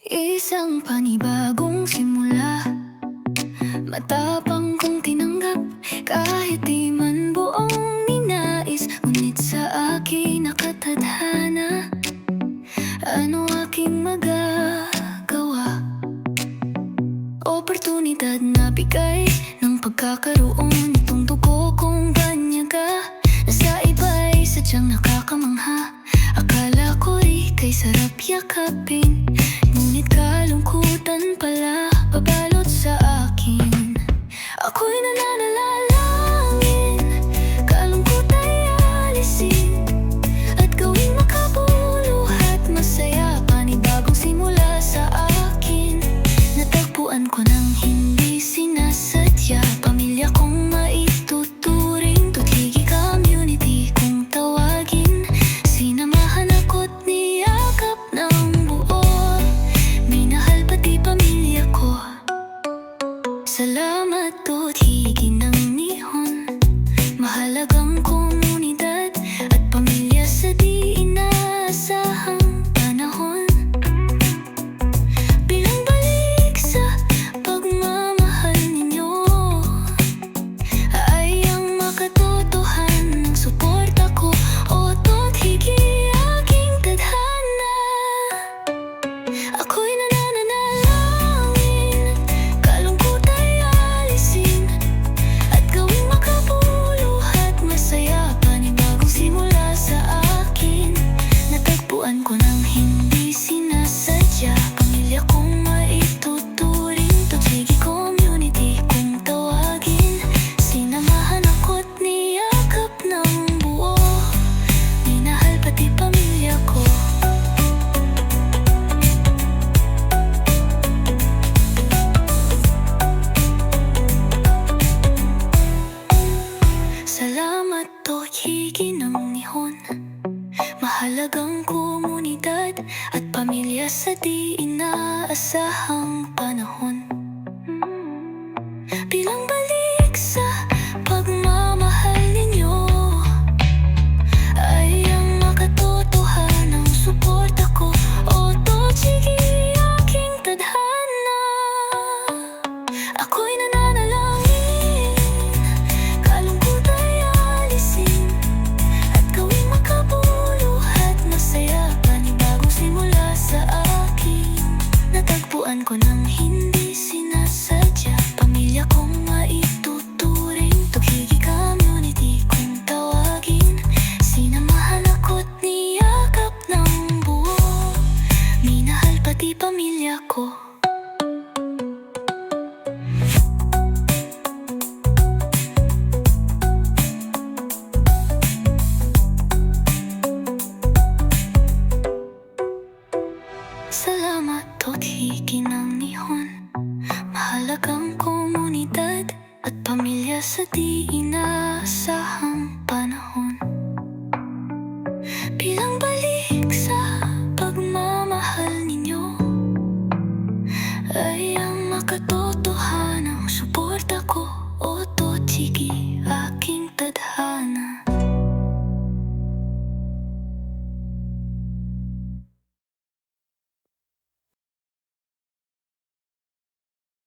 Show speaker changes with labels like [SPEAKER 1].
[SPEAKER 1] Isang panibagong simula, matapang kong tinanggap kahit di man buong ninais. Ngunit sa akin nakatadhana, ano aking magagawa? Oportunidad na bigay ng pagkakaroon itong dugo kong banyaga, na sa iba'y sadyang nakakamangha. Akala ko'y kay sarap yakapin, ngunit kalungkutan pala pabalot sa akin. Ako'y nananalangin, kalungkot ay alisin, at gawing makabuluhat masaya. Panibagong simula sa akin, natagpuan ko ng hindi sinasadya. Pamilya kong maituturing, tutligi community kung tawagin. Sinamahan ako't niyakap ng buo, minahal pati pamilya ko. Salamat tutligi ng nihon, mahalagang komunidad at pamilya sa di inaasahang panahon. Bilang balik sa pagmamahal ninyo ay ang makatotohan ng suporta ko, o tutligi aking tadhana. Ako'y nananalangin, kalungkot ay alisin, at gawing makabuluhat masaya. Panibagong simula sa akin, natagpuan ko ng hindi sinasadya. Pamilya kong maituturing, tutligi community kung tawagin. Sinamahan ako't niyakap ng buo, minahal pati pamilya ko. Salamat tutligi ng nihon, mahalagang komunidad at pamilya sa di inaasahang panahon. Bilang balik sa pagmamahal ninyo ay ang makatotohan ng suporta ko, o tutligi aking tadhana. Ako'y nananalangin, kalungkot ay alisin, at gawing makabuluhat masaya. Panibagong simula sa akin, natagpuan ko ng hindi sinasadya. Pamilya kong maituturing, tutligi community kung tawagin. Sinamahan ako't niyakap ng buo, minahal pati pamilya ko. Salamat tutligi ng nihon, mahalagang komunidad at pamilya sa di inaasahang panahon. Bilang balik sa pagmamahal ninyo ay ang makatotohan ng suporta ko, o tutligi